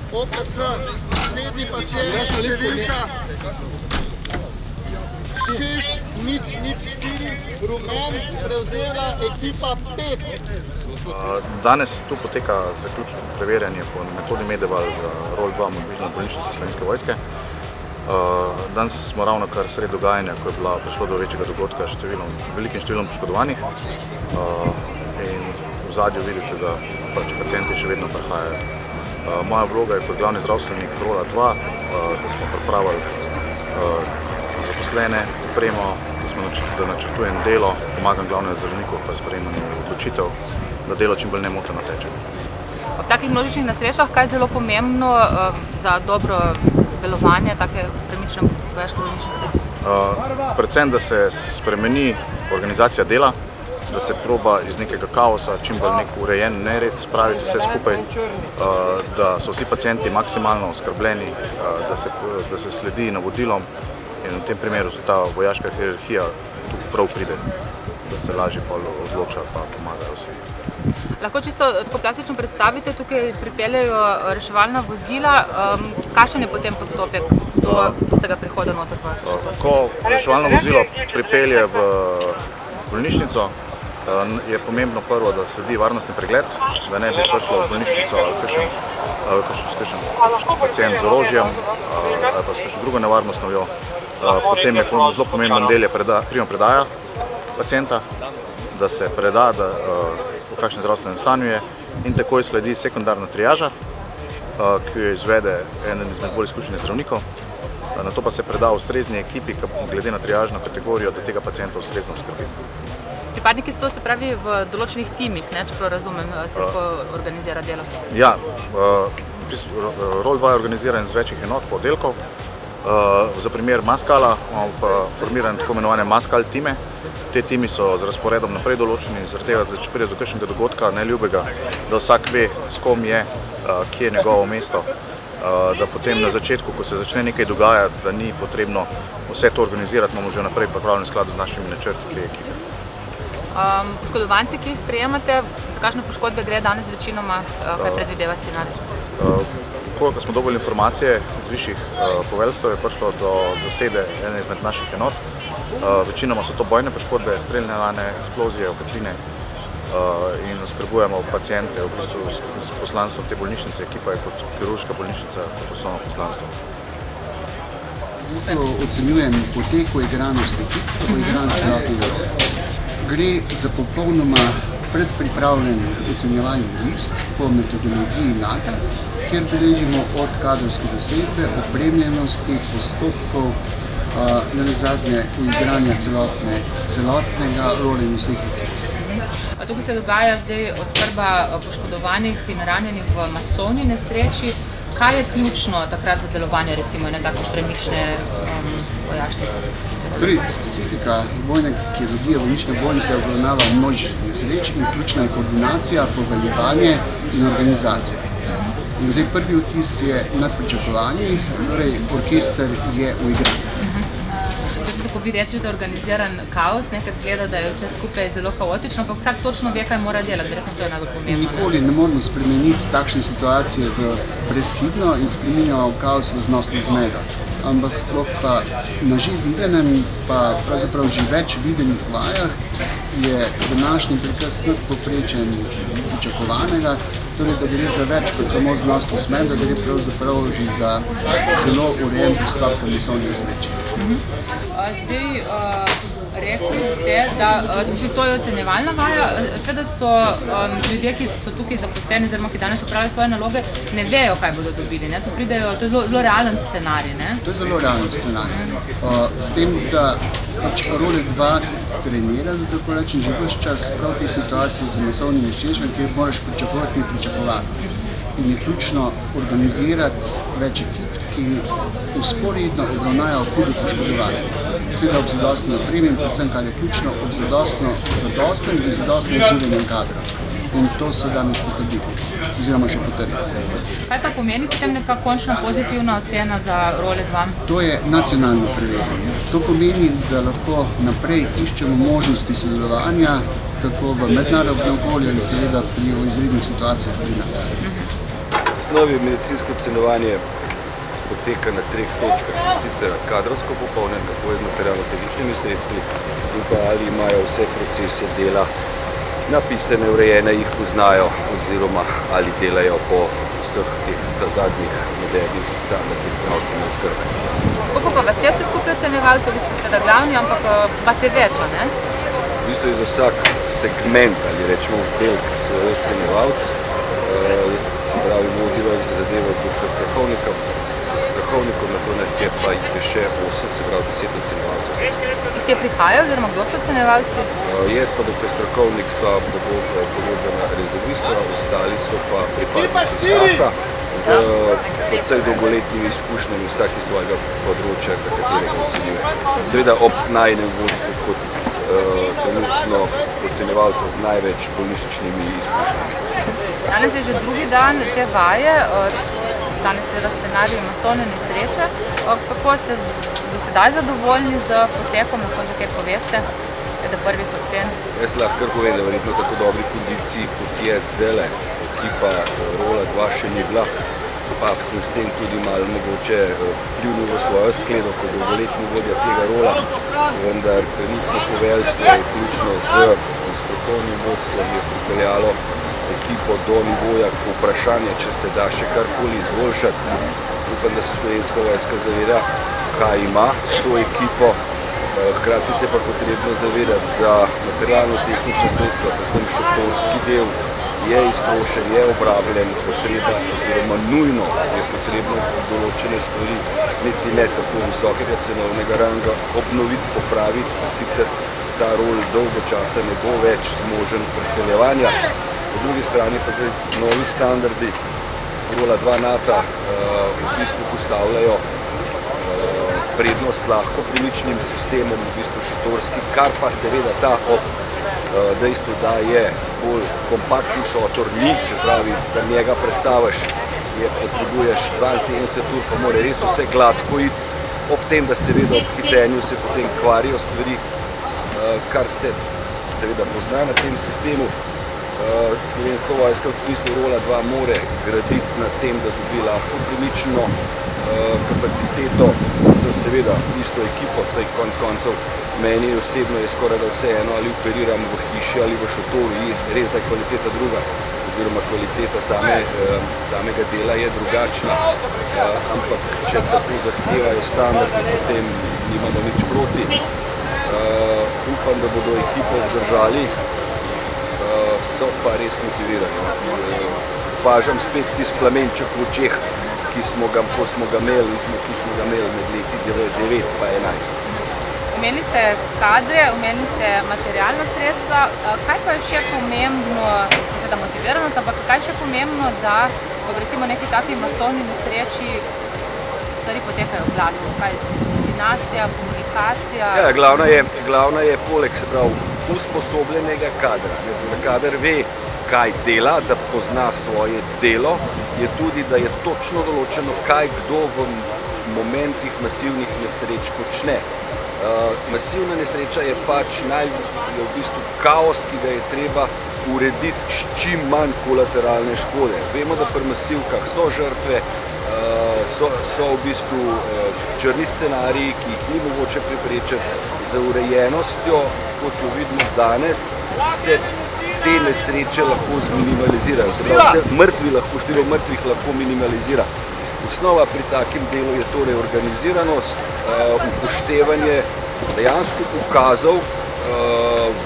OKS, naslednji pacient, številka 6004, Rumen, prevzela ekipa 5. Danes tu poteka zaključno preverjanje po metodi Medeval za ROL2 mobilne bolnišnice Slovenske vojske. Danes smo ravno kar sredi dogajanja, ko je prišlo do večjega dogodka s velikim številom poškodovanih. In v zadju vidite, da pacienti še vedno prihajajo. Moja vloga je kot glavni zdravstvenik ROL2, da smo pripravili zaposlene, opremo, da načrtujem delo, pomagam glavnemu zdravniku pa sprejemanju odločitev, da delo čim bolj nemoteno teče. Ob takih množičnih nesrečah, kaj je zelo pomembno za dobro delovanje take premične vojaške bolnišnice? Predvsem, da se spremeni organizacija dela, da se proba iz nekega kaosa čim bolj nek urejen nered spraviti vse skupaj, da so vsi pacienti maksimalno oskrbljeni, da se sledi navodilom in v tem primeru ta vojaška hierarhija tu prav pride, da se lažje odloča pa pomagajo vsi. Lahko čisto tako plastično predstavite, tukaj pripeljejo reševalna vozila, kakšen je potem postopek do tistega prihoda noter? Ko reševalno vozilo pripelje v bolnišnico, je pomembno prvo, da sledi varnostni pregled, da ne bi prišlo v bolnišnico kakšen pacient z orožjem ali pa s kakšno drugo nevarnostjo. Potem je zelo pomemben del primopredaja pacienta, da se preda, v kakšnem zdravstvenem stanju je, in takoj sledi sekundarna triaža, ki jo izvede eden izmed bolj izkušenih zdravnikov. Nato pa se preda ustrezni ekipi, glede na triažno kategorijo, da tega pacienta ustrezno skrbi. Pripadniki so, se pravi, v določenih timih, čeprav razumem, se lahko organizira delo? Ja, ROL2 je organiziran z večjih enot po oddelkov. Za primer Maskala imamo pa formirane tako imenovane Maskal time. Te timi so z razporedom naprej določeni, zaradi tega, da če pride do kakšnega dogodka neljubega, da vsak ve, s kom je, kje je njegovo mesto, da potem na začetku, ko se začne nekaj dogajati, da ni potrebno vse to organizirati, imamo že naprej pripravljen v skladu z našimi načrti te ekipe. Poškodovanci, ki jih sprejemate, za kakšne poškodbe gre danes večinoma, kaj predvideva scenarij? Ko smo dobili informacije z višjih poveljstev, je prišlo do zasede ene izmed naših enot. Večinoma so to bojne poškodbe, streljne rane, eksplozije, opekline in oskrbujemo paciente v bistvu s poslanstvom te bolnišnice. Ekipa je kot kirurška bolnišnica, kot osnovno poslanstvo. V bistvu ocenjujem poteko igranosti ekip, igranost celotnega rola. Gre za popolnoma predpripravljen ocenjevalni list po metodologiji NATO, kjer beležimo od kadrovske zasedbe, opremljenosti, postopkov, nazadnje uigranja celotnega rola in vseh ekip. Tukaj se dogaja zdaj oskrba poškodovanih in ranjenih v masovni nesreči. Kaj je ključno takrat za delovanje recimo ene take premične vojašnice? Torej, specifika vojne kirurgije bolniške bolnice obravnava množičnih nesreč in ključna je koordinacija, poveljevanje in organizacija. In zdaj prvi vtis je nad pričakovanji, torej orkester je uigran. Ko vi rečete, da je organiziran kaos, ker zgleda, da je vse skupaj zelo kaotično, ampak vsak točno ve, kaj mora delati, verjetno to je najbolj pomembno. Nikoli ne moramo spremeniti takšne situacije v brezhibno in spreminjamo kaos v znosno zmedo. Ampak pa na že videnem, pa pravzaprav že več videnih vajah je današnji prikaz nadpovprečen pričakovanega, torej da gre za več kot samo znosno zmedo, gre pravzaprav že za zelo urejen pristop k masovni nesreči. Zdaj, rekli ste, da to je ocenjevalna vaja, seveda so ljudje, ki so tukaj zaposleni, oziroma ki danes opravljajo svoje naloge, ne vejo, kaj bodo dobili. To je zelo realen scenarij. To je zelo realen scenarij. S tem, da ROL2 trenira, da tako rečem, že ves čas prav te situacije z masovnimi nesrečami, kjer moraš pričakovati nepričakovati. In je ključno organizirati več ekip, ki vzporedno obravnajo hudo poškodovanje. Seveda ob zadostni opremi in predvsem, kar je ključno, ob zadostnem in zadostnem zunanjem kadra. In to so danes potrdili, oziroma še potrdili. Kaj pa pomeni potem neka končna pozitivna ocena za ROL2? To je nacionalno preverjanje. To pomeni, da lahko naprej iščemo možnosti sodelovanja, tako v mednarodnem okolju in seveda pri izrednih situacijah pri nas. S osnovi medicinsko ocenjevanje poteka na 3 točkah, sicer kadrovsko popolnjen, kako je z materialno-tehničnimi sredstvi, in pa ali imajo vse procese dela napisane, urejene, jih poznajo, oziroma ali delajo po vseh teh zadnjih modernih standardih zdravstvene oskrbe. Koliko pa vas je vse skupaj ocenjevalcev, vi ste seveda glavni, ampak vas je več, ne? V bistvu je za vsak segment ali rečemo oddelek svoj ocenjevalec, se pravi vodiva zadevo z dr. Strahovnikom, na to nas je pa jih je še 8, se pravi 10 ocenjevalcev. Iz kje prihajajo, oziroma kdo so ocenjevalci? Jaz pa dr. Strahovnik sva pogodbena rezervista, ostali so pa pripadniki Stasa z precej dolgoletnimi izkušnjami vsaki svojega področja, katerega ocenjuje. Seveda ob najnem vodstvu kot trenutno ocenjevalca z največ bolnišničnimi izkušnjami. Danes je že drugi dan te vaje, danes seveda scenarij masovne nesreče. Kako ste do sedaj zadovoljni z potekom, lahko že kaj poveste, glede prvih ocen? Jaz lahko kar povem, da verjetno tako dobri kondiciji, kot je zdajle, ekipa Rola 2 še ni bila, pa sem s tem tudi malo mogoče pljunil v svojo skledo kot dolgoletni vodja tega Rola, vendar trenutno poveljstvo je ključno z strokovnim vodstvom je pripeljalo ekipo do nivoja vprašanja, če se da še karkoli izboljšati. Upam, da se Slovenska vojska zaveda, kaj ima s to ekipo. Hkrati se pa potrebno zavedati, da materialno-tehnična sredstva, predvsem šotorski del, je iztrošen, je obrabljen, potreba oziroma nujno je potrebno določene stvari, niti ne tako visokega cenovnega ranga, obnoviti, popraviti, sicer ta rol dolgo časa ne bo več zmožen preseljevanja. Po drugi strani pa zdaj novi standardi Rola 2 NATO v bistvu postavljajo prednost lahko premičnim sistemom, v bistvu šotorski, kar pa seveda ta ob dejstvu, da je bolj kompaktni šotor ni, se pravi, da njega prestaviš, potrebuješ 72 ur, pa mora res vse gladko iti, ob tem, da seveda ob hitenju se potem kvarijo stvari, kar se seveda pozna na tem sistemu. Slovenska vojska v smislu Rola 2 more graditi na tem, da dobi lahko premično kapaciteto za seveda isto ekipo, saj konec koncev meni osebno je skoraj da vseeno, ali operiram v hiši ali v šotoru, res da je kvaliteta druga, oziroma kvaliteta samega dela je drugačna, ampak če tako zahtevajo standardi, potem nimamo nič proti. Upam, da bodo ekipo obdržali, so pa res motivirani. Opažam spet tisti plamenček v očeh, ki smo ga imeli med leti 9 pa 11. Omenili ste kadre, omenili ste materialna sredstva. Kaj pa je še pomembno, seveda motiviranost, ampak kaj je še pomembno, da ob recimo neki taki masovni nesreči stvari potekajo gladko? Kaj je koordinacija, komunikacija? Ja, glavna je poleg, se pravi, usposobljenega kadra. Da kader ve, kaj dela, da pozna svoje delo, je tudi, da je točno določeno, kaj kdo v momentih masivnih nesreč počne. Masivna nesreča je pač v bistvu kaos, ki ga je treba urediti s čim manj kolateralne škode. Vemo, da pri masivkah so žrtve, so v bistvu črni scenariji, ki jih ni mogoče preprečiti. Z urejenostjo, kot jo vidimo danes, se te nesreče lahko zminimalizirajo. Se pravi, število mrtvih lahko minimalizira. Osnova pri takem delu je torej organiziranost, upoštevanje dejansko ukazov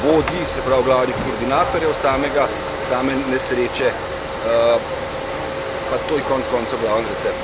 vodij, se pravi glavnih koordinatorjev same nesreče, pa to je konec koncev glavni recept.